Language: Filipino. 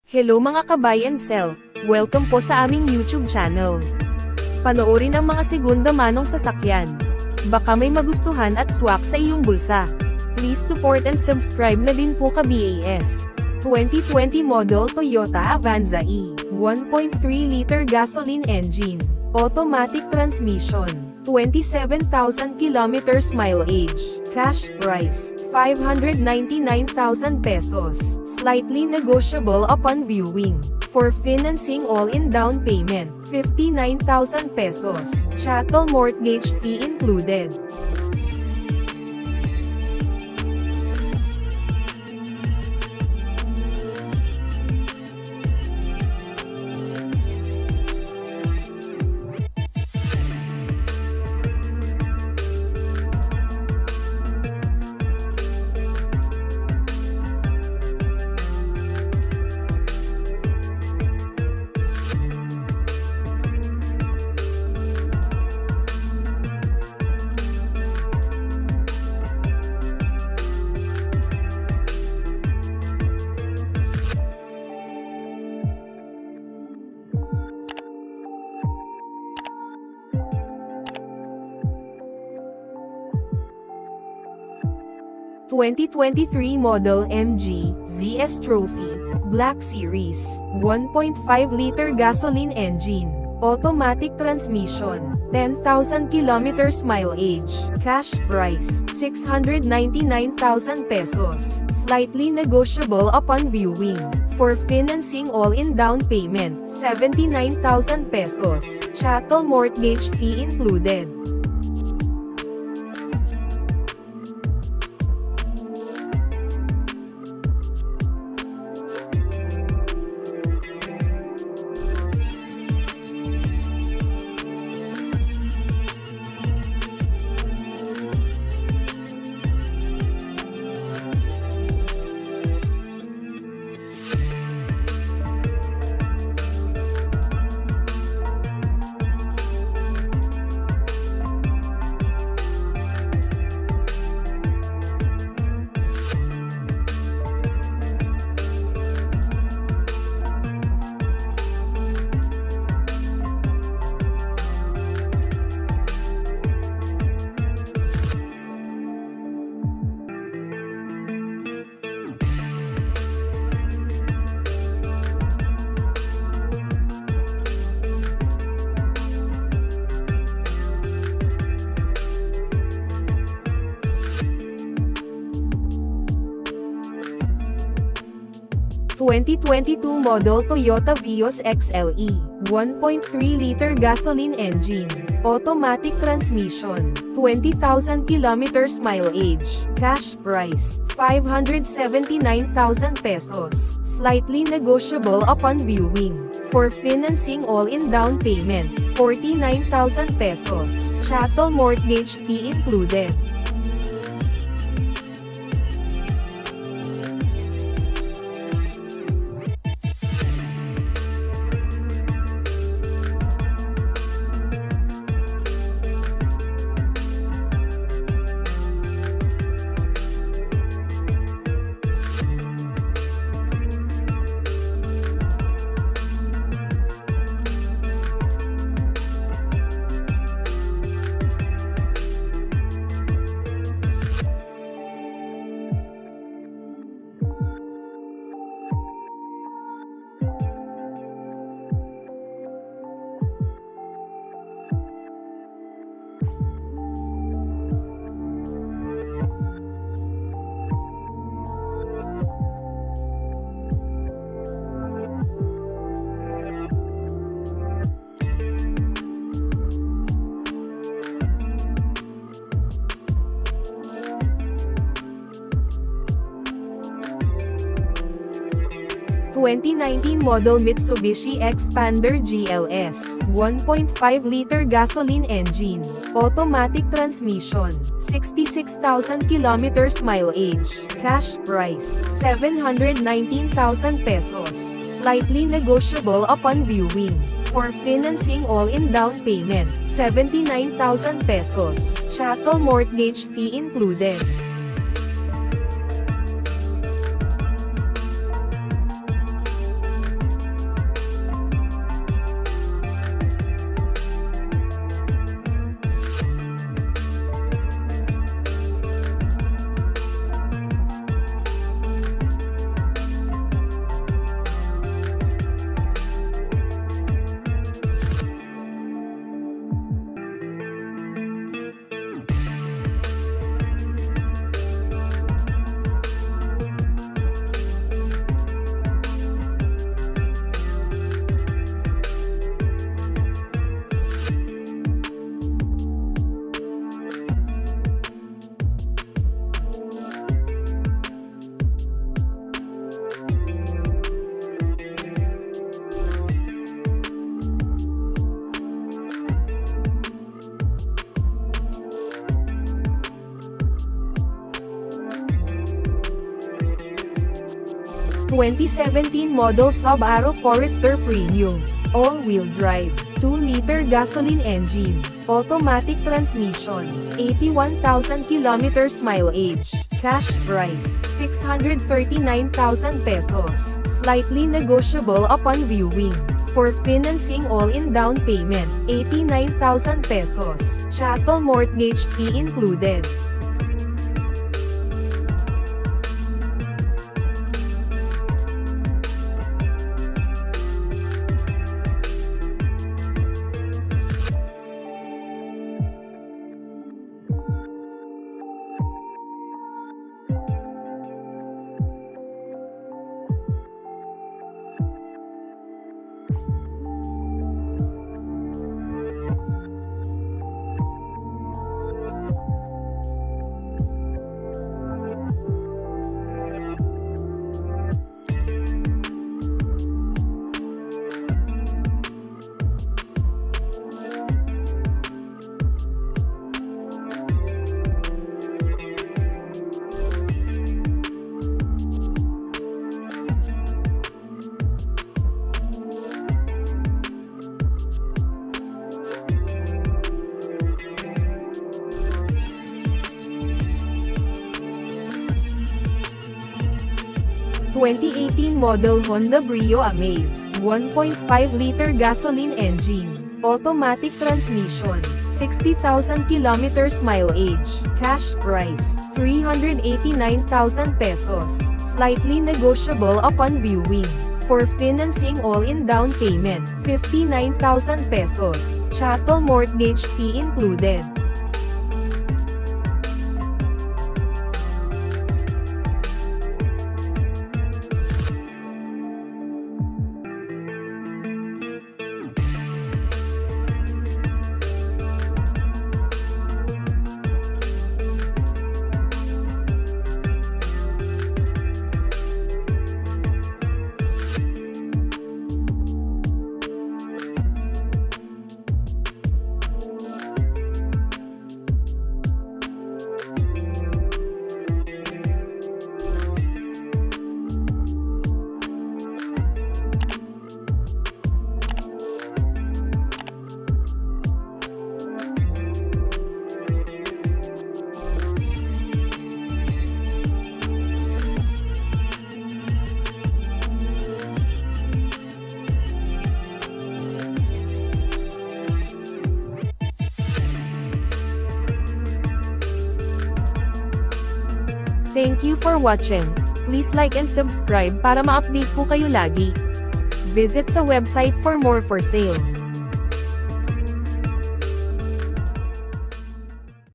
Hello mga ka-buy and sell, welcome po sa aming YouTube channel. Panoorin ang mga segunda manong sasakyan. Baka may magustuhan at swak sa iyong bulsa. Please support and subscribe na din po ka-BAS. 2020 model Toyota Avanza E, 1.3-liter gasoline engine, automatic transmission, 27,000 kilometers mileage, cash price, 599,000 pesos, slightly negotiable upon viewing. For financing all-in down payment, 59,000 pesos, chattel mortgage fee included. (2023) model MG ZS Trophy Black Series, 1.5-liter gasoline engine, automatic transmission, 10,000 kilometers mileage, cash price, 699,000 pesos, slightly negotiable upon viewing. For financing all-in down payment, 79,000 pesos, chattel mortgage fee included. (2022) model Toyota Vios XLE, 1.3-liter gasoline engine, automatic transmission, 20,000 kilometers mileage, cash price, 579,000 pesos, slightly negotiable upon viewing. For financing all-in down payment, 49,000 pesos, chattel mortgage fee included. (2019) model Mitsubishi Xpander GLS, 1.5-liter gasoline engine, automatic transmission, 66,000 kilometers mileage, cash price, 719,000 pesos, slightly negotiable upon viewing. For financing all-in down payment, 79,000 pesos, chattel mortgage fee included. 2017 model Subaru Forester Premium. All-wheel drive, 2-liter gasoline engine, automatic transmission, 81,000 kilometers mileage, cash price, 639,000 pesos, slightly negotiable upon viewing. For financing all-in down payment, 89,000 pesos, chattel mortgage fee included. (2018 model Honda Brio Amaze, 1.5-liter gasoline engine, automatic transmission, 60,000 kilometers mileage, cash price, 389,000 pesos, slightly negotiable upon viewing. For financing all-in down payment, 59,000 pesos, chattel mortgage fee included. Thank you for watching. Please like and subscribe para ma-update po kayo lagi. Visit sa website for more for sale.